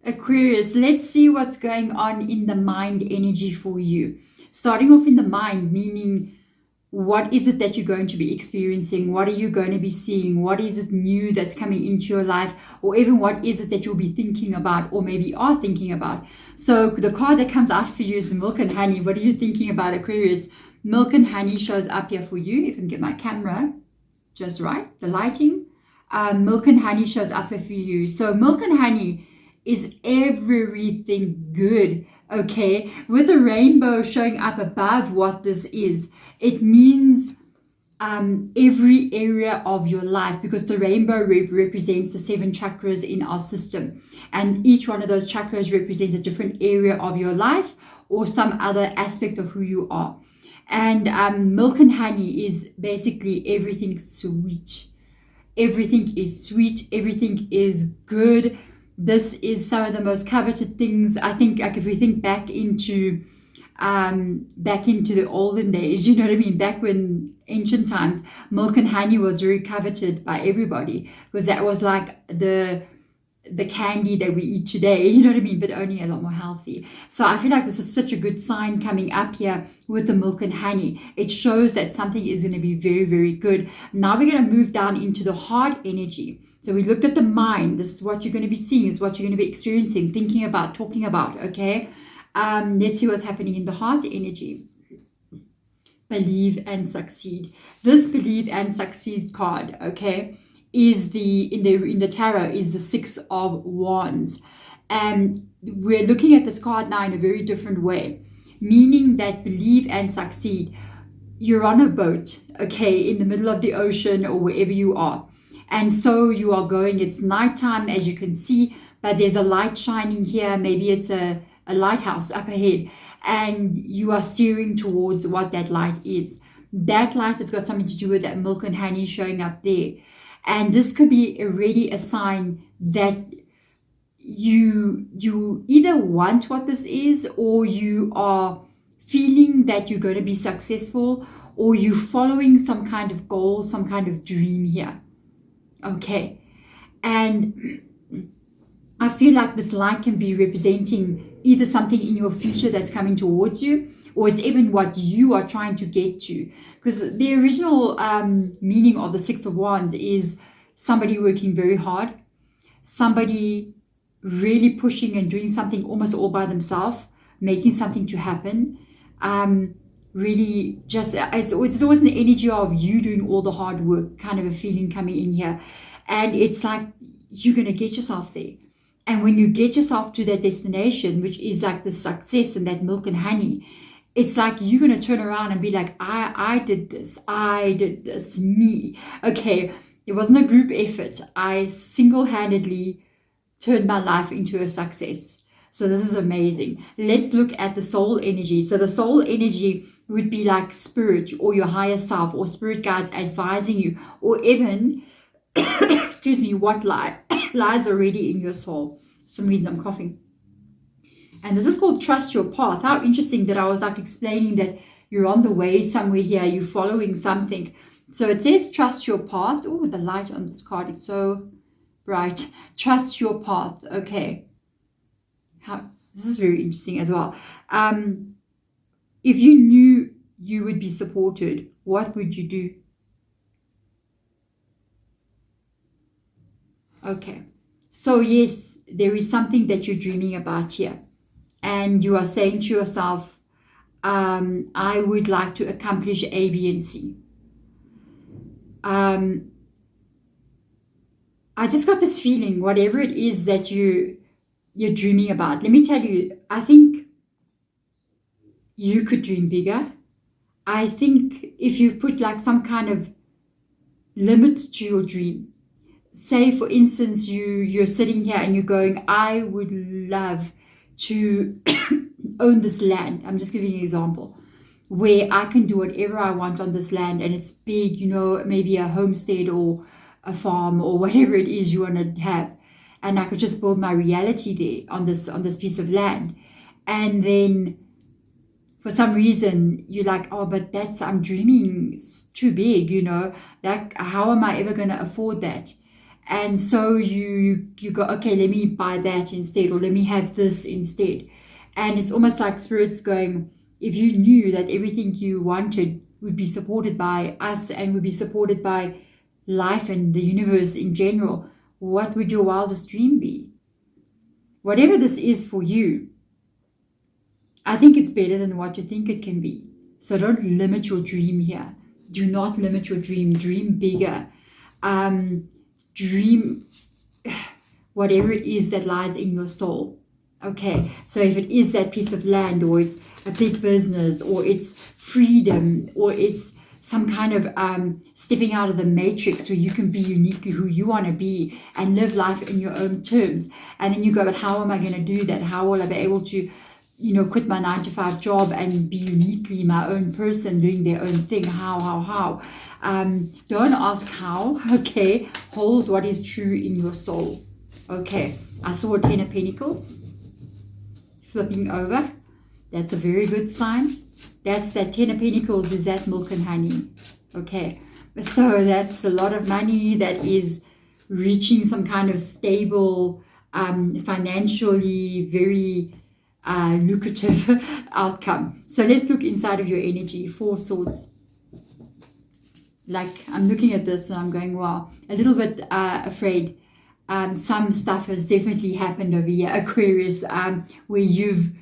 Aquarius, let's see what's going on in the mind energy for you. Starting off in the mind, meaning what is it that you're going to be experiencing? What are you going to be seeing? What is it new that's coming into your life? Or even what is it that you'll be thinking about or maybe are thinking about? So the card that comes out for you is Milk and Honey. What are you thinking about, Aquarius? Milk and Honey shows up here for you. If I can get my camera just right, the lighting. Milk and Honey shows up here for you. So Milk and Honey is everything good, okay? With a rainbow showing up above what this is, it means every area of your life, because the rainbow represents the 7 chakras in our system, and each one of those chakras represents a different area of your life or some other aspect of who you are. And Milk and Honey is basically everything sweet. Everything is sweet, everything is good. This is some of the most coveted things. I think, like, if we think back into the olden days, you know what I mean, back when ancient times, milk and honey was very coveted by everybody, because that was like the candy that we eat today, you know what I mean, but only a lot more healthy. So I feel like this is such a good sign coming up here with the milk and honey. It shows that something is going to be very, very good. Now we're going to move down into the heart energy. So we looked at the mind. This is what you're going to be seeing, is what you're going to be experiencing, thinking about, talking about, okay? Let's see what's happening in the heart energy. Believe and succeed. This believe and succeed card, okay, is in the tarot is the 6 of Wands. And we're looking at this card now in a very different way, meaning that believe and succeed. You're on a boat, okay, in the middle of the ocean or wherever you are. And so you are going, it's nighttime, as you can see, but there's a light shining here. Maybe it's a lighthouse up ahead, and you are steering towards what that light is. That light has got something to do with that milk and honey showing up there. And this could be already a sign that you either want what this is, or you are feeling that you're going to be successful, or you're following some kind of goal, some kind of dream here. Okay. And I feel like this light can be representing either something in your future that's coming towards you, or it's even what you are trying to get to. Because the original meaning of the 6 of Wands is somebody working very hard, somebody really pushing and doing something almost all by themselves, making something to happen. Really just, it's always the energy of you doing all the hard work, kind of a feeling coming in here. And it's like you're going to get yourself there. And when you get yourself to that destination, which is like the success and that milk and honey, it's like you're going to turn around and be like, I did this, me. Okay, it wasn't a group effort. I single-handedly turned my life into a success. So this is amazing. Let's look at the soul energy. So the soul energy would be like spirit or your higher self or spirit guides advising you, or even, excuse me, what lies already in your soul. For some reason I'm coughing. And this is called trust your path. How interesting that I was like explaining that you're on the way somewhere here, you're following something. So it says trust your path. Oh, the light on this card is so bright. Trust your path. Okay. This is very interesting as well. If you knew you would be supported, what would you do? Okay. So yes, there is something that you're dreaming about here. And you are saying to yourself, I would like to accomplish A, B, and C. I just got this feeling, whatever it is that you're dreaming about. Let me tell you, I think you could dream bigger. I think if you've put like some kind of limits to your dream, say for instance, you're sitting here and you're going, I would love to own this land. I'm just giving you an example where I can do whatever I want on this land, and it's big, you know, maybe a homestead or a farm or whatever it is you want to have, and I could just build my reality there on this piece of land. And then for some reason you're like, oh, but I'm dreaming, it's too big, you know, like how am I ever going to afford that? And so you go, okay, let me buy that instead, or let me have this instead. And it's almost like Spirit's going, if you knew that everything you wanted would be supported by us and would be supported by life and the universe in general, what would your wildest dream be? Whatever this is for you, I think it's better than what you think it can be. So don't limit your dream here. Do not limit your dream. Dream bigger. Dream whatever it is that lies in your soul. Okay, so if it is that piece of land, or it's a big business, or it's freedom, or it's some kind of stepping out of the matrix where you can be uniquely who you want to be and live life in your own terms. And then you go, but how am I going to do that? How will I be able to, quit my 9-to-5 job and be uniquely my own person doing their own thing? How? Don't ask how, okay? Hold what is true in your soul. Okay, I saw a 10 of Pentacles flipping over. That's a very good sign. That's that 10 of Pentacles is that milk and honey. Okay, so that's a lot of money that is reaching some kind of stable, financially very lucrative outcome. So let's look inside of your energy. 4 of Swords. Like, I'm looking at this and I'm going, wow, a little bit afraid. Some stuff has definitely happened over here, Aquarius, where you've,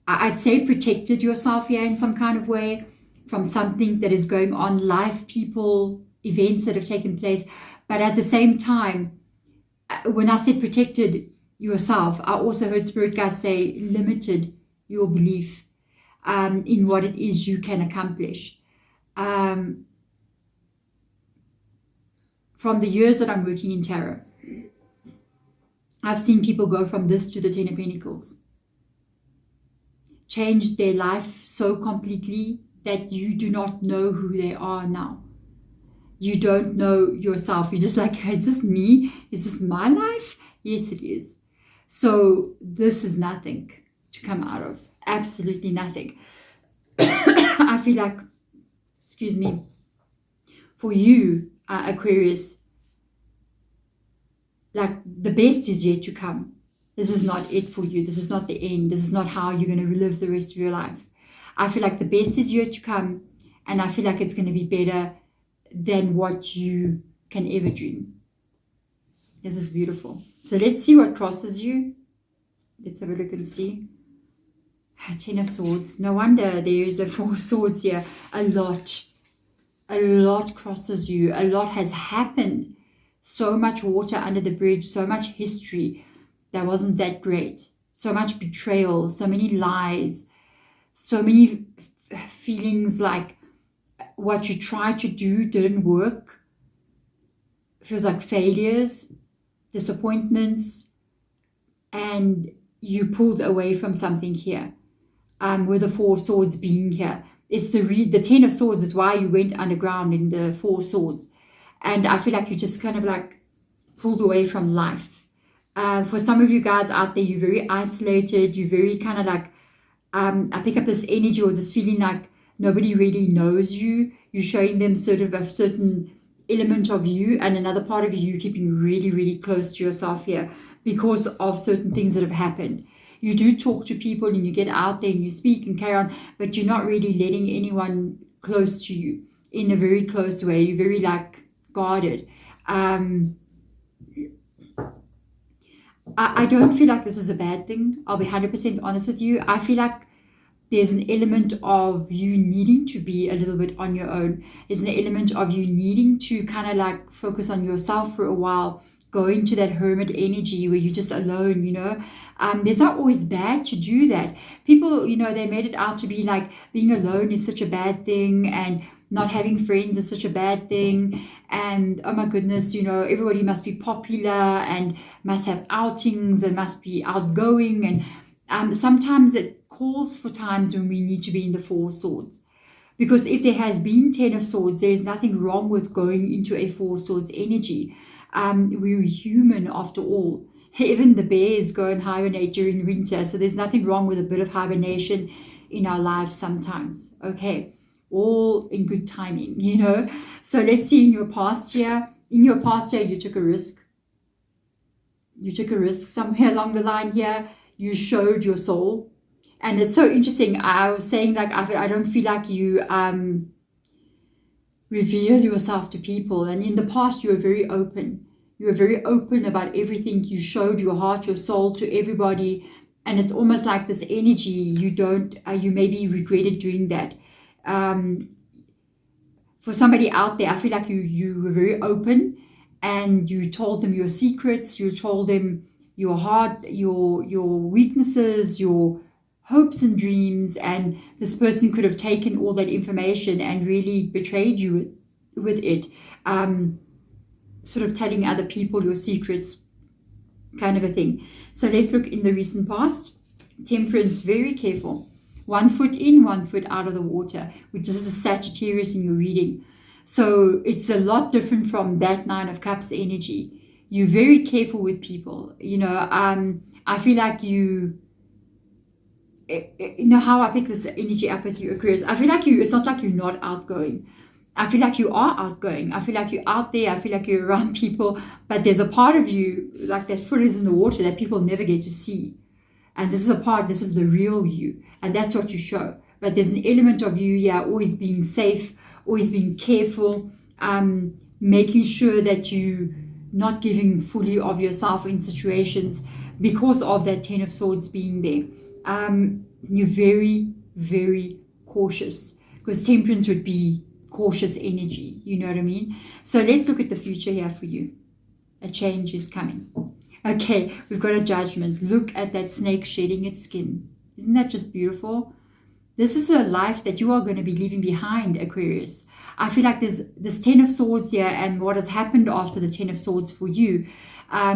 I'd say, protected yourself here in some kind of way from something that is going on, life, people, events that have taken place. But at the same time, when I said protected yourself, I also heard Spirit guides say limited your belief in what it is you can accomplish. From the years that I'm working in tarot, I've seen people go from this to the 10 of Pentacles. Change their life so completely that you do not know who they are now. You don't know yourself. You're just like, is this me? Is this my life? Yes, it is. So this is nothing to come out of. Absolutely nothing. I feel like, excuse me, for you, Aquarius, like the best is yet to come. This is not it for you. This is not the end. This is not how you're going to live the rest of your life. I feel like the best is yet to come, and I feel like it's going to be better than what you can ever dream. This is beautiful. So let's see what crosses you. Let's have a look and see. 10 of Swords. No wonder there is a 4 of Swords here. A lot crosses you. A lot has happened. So much water under the bridge. So much history that wasn't that great. So much betrayal. So many lies. So many feelings like what you tried to do didn't work. Feels like failures, disappointments, and you pulled away from something here. With the 4 of Swords being here. It's the 10 of Swords is why you went underground in the 4 of Swords. And I feel like you just kind of like pulled away from life. For some of you guys out there, you're very isolated. You're very kind of like, I pick up this energy or this feeling like nobody really knows you. You're showing them sort of a certain element of you, and another part of you keeping really, really close to yourself here because of certain things that have happened. You do talk to people and you get out there and you speak and carry on, but you're not really letting anyone close to you in a very close way. You're very like guarded. I don't feel like this is a bad thing. I'll be 100% honest with you. I feel like there's an element of you needing to be a little bit on your own. There's an element of you needing to kind of like focus on yourself for a while, go into that hermit energy where you're just alone, There's not always bad to do that. People, they made it out to be like being alone is such a bad thing, and not having friends is such a bad thing, and oh my goodness, everybody must be popular and must have outings and must be outgoing, and sometimes it calls for times when we need to be in the 4 of Swords. Because if there has been 10 of Swords, there's nothing wrong with going into a 4 of Swords energy. We're human after all. Even the bears go and hibernate during winter, so there's nothing wrong with a bit of hibernation in our lives sometimes. Okay, all in good timing, So let's see in your past year. in your past year, you took a risk. You took a risk somewhere along the line here. You showed your soul. And it's so interesting. I was saying, like, I don't feel like you reveal yourself to people. And in the past, you were very open. You were very open about everything. You showed your heart, your soul to everybody. And it's almost like this energy, you maybe regretted doing that. For somebody out there, I feel like you were very open, and you told them your secrets, you told them your heart, your weaknesses, your hopes and dreams, and this person could have taken all that information and really betrayed you with it. Sort of telling other people your secrets, kind of a thing. So let's look in the recent past. Temperance, very careful. 1 foot in, 1 foot out of the water, which is a Sagittarius in your reading. So it's a lot different from that 9 of Cups energy. You're very careful with people. I feel like you know how I pick this energy up with you, Aquarius. I feel like it's not like you're not outgoing. I feel like you are outgoing. I feel like you're out there. I feel like you're around people. But there's a part of you, like that foot is in the water, that people never get to see. And this is the real you. And that's what you show. But there's an element of you, always being safe, always being careful, making sure that you're not giving fully of yourself in situations because of that 10 of Swords being there. You're very, very cautious, because Temperance would be cautious energy. You know what I mean? So let's look at the future here for you. A change is coming. Okay, we've got a Judgment. Look at that snake shedding its skin. Isn't that just beautiful? This is a life that you are going to be leaving behind, Aquarius. I feel like there's this 10 of Swords here, and what has happened after the 10 of Swords for you. I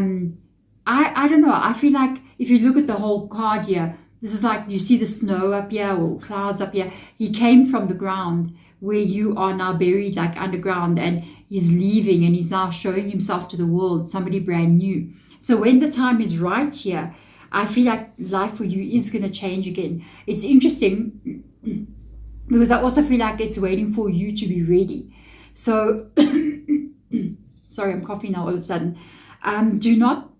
don't know. I feel like if you look at the whole card here, this is like you see the snow up here or clouds up here. He came from the ground where you are now buried, like underground, and he's leaving, and he's now showing himself to the world, somebody brand new. So when the time is right here, I feel like life for you is going to change again. It's interesting because I also feel like it's waiting for you to be ready. So, sorry, I'm coughing now all of a sudden. Do not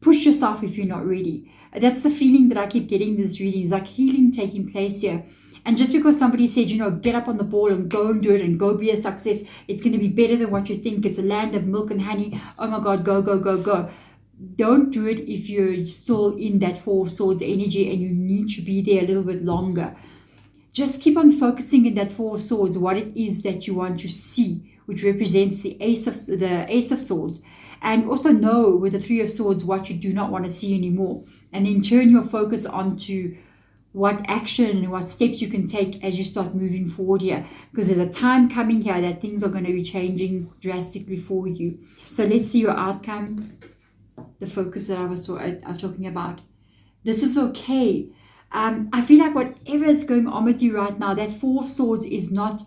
push yourself if you're not ready. That's the feeling that I keep getting in this reading. It's like healing taking place here. And just because somebody said, get up on the ball and go and do it and go be a success, it's going to be better than what you think. It's a land of milk and honey. Oh my God, go, go, go, go. Don't do it if you're still in that 4 of Swords energy and you need to be there a little bit longer. Just keep on focusing in that 4 of Swords, what it is that you want to see, which represents the Ace of Swords. And also know with the 3 of Swords what you do not want to see anymore. And then turn your focus onto what action and what steps you can take as you start moving forward here. Because there's a time coming here that things are going to be changing drastically for you. So let's see your outcome. The focus that I was talking about. This is okay. I feel like whatever is going on with you right now, that 4 of Swords is not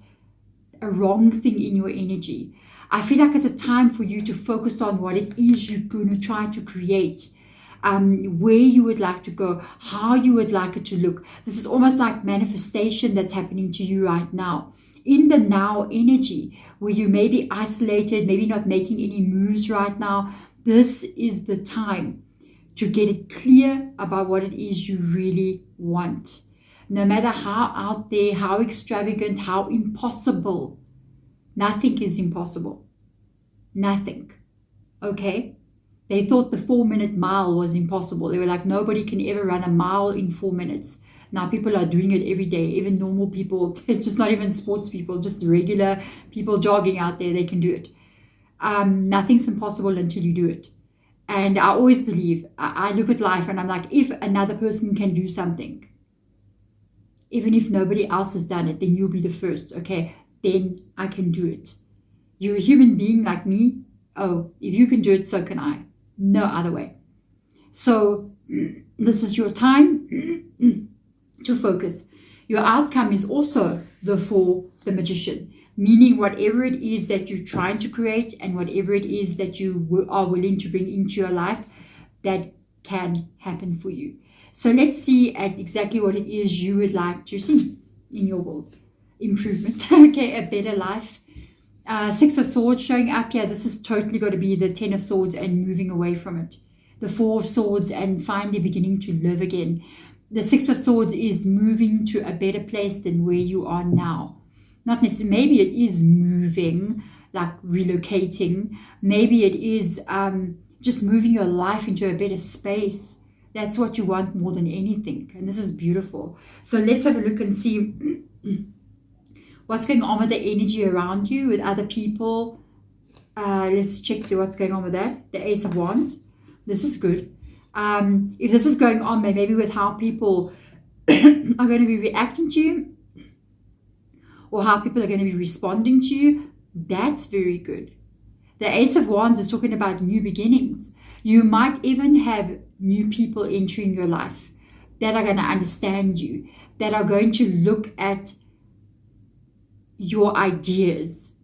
a wrong thing in your energy. I feel like it's a time for you to focus on what it is you're going to try to create. Where you would like to go, how you would like it to look. This is almost like manifestation that's happening to you right now. In the now energy, where you may be isolated, maybe not making any moves right now, this is the time to get it clear about what it is you really want. No matter how out there, how extravagant, how impossible, nothing is impossible. Nothing. Okay? They thought the 4-minute mile was impossible. They were like, nobody can ever run a mile in 4 minutes. Now people are doing it every day. Even normal people, it's just not even sports people, just regular people jogging out there, they can do it. Nothing's impossible until you do it. And I always believe, I look at life and I'm like, if another person can do something, even if nobody else has done it, then you'll be the first. Okay, then I can do it. You're a human being like me. Oh, if you can do it, so can I. No other way. So this is your time to focus. Your outcome is also the Magician, meaning whatever it is that you're trying to create and whatever it is that you are willing to bring into your life, that can happen for you. So let's see at exactly what it is you would like to see in your world. Improvement, okay, a better life, Six of Swords showing up here. This is totally got to be the Ten of Swords and moving away from it. The Four of Swords and finally beginning to live again. The Six of Swords is moving to a better place than where you are now. Not necessarily, maybe it is moving, like relocating. Maybe it is just moving your life into a better space. That's what you want more than anything. And this is beautiful. So let's have a look and see what's going on with the energy around you, with other people. Let's check what's going on with that. The Ace of Wands. This is good. If this is going on, maybe with how people are going to be reacting to you, or how people are going to be responding to you, that's very good. The Ace of Wands is talking about new beginnings. You might even have new people entering your life that are going to understand you, that are going to look at your ideas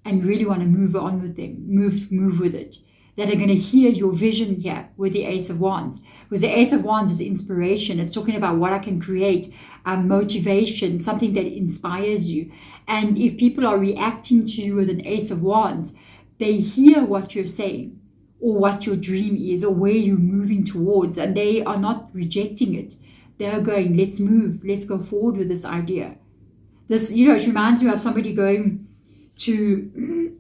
and really want to move on with them, move with it, that are going to hear your vision here with the Ace of Wands. Because the Ace of Wands is inspiration. It's talking about what I can create, motivation, something that inspires you. And if people are reacting to you with an Ace of Wands, they hear what you're saying, or what your dream is, or where you're moving towards, and they are not rejecting it. They are going, let's move, let's go forward with this idea. This, it reminds me of somebody going to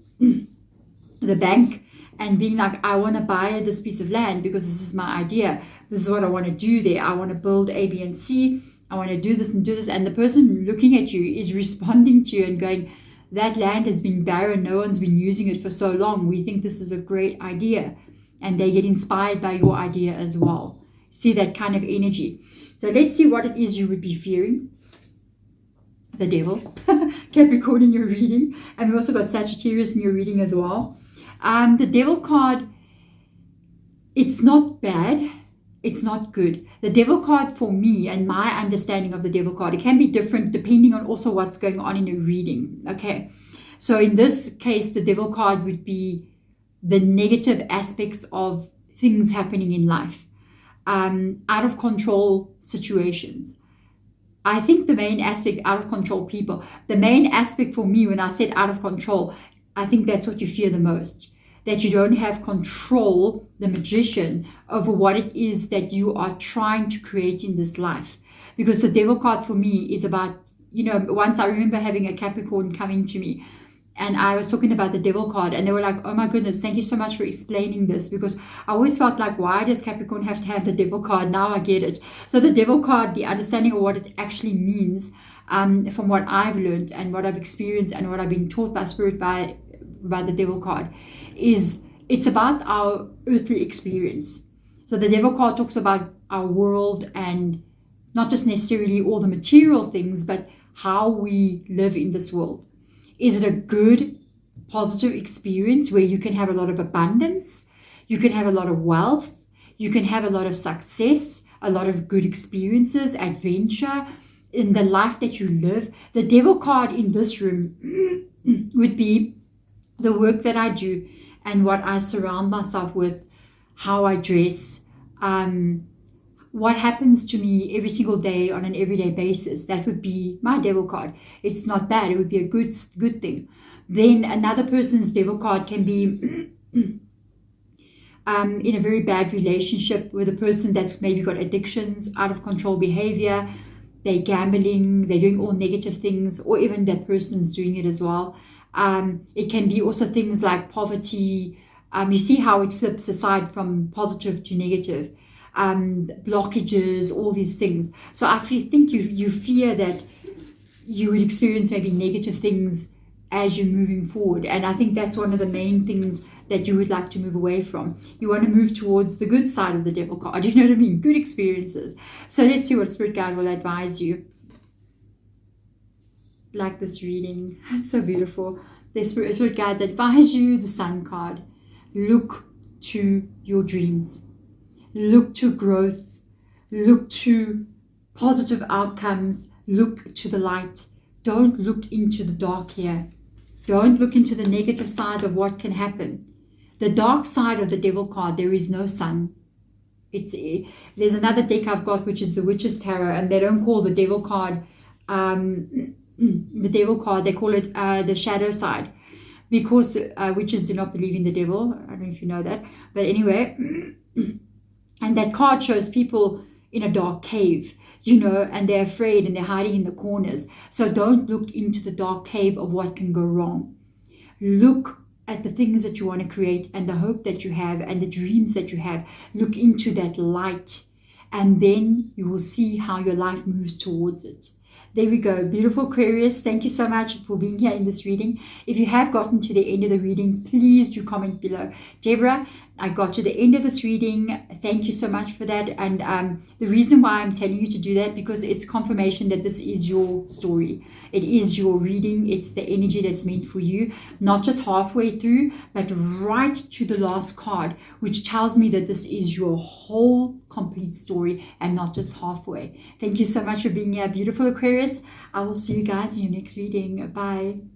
the bank and being like, I want to buy this piece of land because this is my idea. This is what I want to do there. I want to build A, B, and C. I want to do this and do this. And the person looking at you is responding to you and going, that land has been barren. No one's been using it for so long. We think this is a great idea. And they get inspired by your idea as well. See that kind of energy. So let's see what it is you would be fearing. The Devil, Capricorn in your reading. And we also got Sagittarius in your reading as well. The Devil card, it's not bad. It's not good. The Devil card for me and my understanding of the Devil card, it can be different depending on also what's going on in a reading. Okay. So in this case, the Devil card would be the negative aspects of things happening in life. Out of control situations. I think the main aspect, out of control people, the main aspect for me when I said out of control, I think that's what you fear the most. That you don't have control, the magician, over what it is that you are trying to create in this life. Because the Devil card for me is about, once I remember having a Capricorn coming to me and I was talking about the Devil card and they were like, oh my goodness, thank you so much for explaining this, because I always felt like, why does Capricorn have to have the Devil card? Now I get it. So the Devil card, the understanding of what it actually means, from what I've learned and what I've experienced and what I've been taught by Spirit by the Devil card, is it's about our earthly experience. So the Devil card talks about our world and not just necessarily all the material things, but how we live in this world. Is it a good, positive experience where you can have a lot of abundance, you can have a lot of wealth, you can have a lot of success, a lot of good experiences, adventure in the life that you live? The Devil card in this room would be the work that I do and what I surround myself with, how I dress, what happens to me every single day on an everyday basis. That would be my Devil card. It's not bad. It would be a good thing. Then another person's Devil card can be in a very bad relationship with a person that's maybe got addictions, out of control behavior, they're gambling, they're doing all negative things, or even that person's doing it as well. It can be also things like poverty. You see how it flips aside from positive to negative. Blockages, all these things. So I think you fear that you would experience maybe negative things as you're moving forward. And I think that's one of the main things that you would like to move away from. You want to move towards the good side of the Devil card. You know what I mean? Good experiences. So let's see what Spirit Guide will advise you. Like this reading. It's so beautiful. The Spirit Guides advise you, the Sun card. Look to your dreams. Look to growth. Look to positive outcomes. Look to the light. Don't look into the dark here. Don't look into the negative side of what can happen. The dark side of the Devil card, there is no sun. There's another deck I've got, which is the Witch's Tarot, and they don't call the Devil card the Devil card. They call it the shadow side. because witches do not believe in the devil. I don't know if you know that, but anyway. And that card shows people in a dark cave, you know, and they're afraid and they're hiding in the corners. So don't look into the dark cave of what can go wrong. Look at the things that you want to create and the hope that you have and the dreams that you have. Look into that light, and then you will see how your life moves towards it. There we go. Beautiful Aquarius. Thank you so much for being here in this reading. If you have gotten to the end of the reading, please do comment below. Deborah, I got to the end of this reading. Thank you so much for that. And the reason why I'm telling you to do that, because it's confirmation that this is your story. It is your reading. It's the energy that's meant for you, not just halfway through, but right to the last card, which tells me that this is your whole complete story and not just halfway. Thank you so much for being here, beautiful Aquarius. I will see you guys in your next reading. Bye.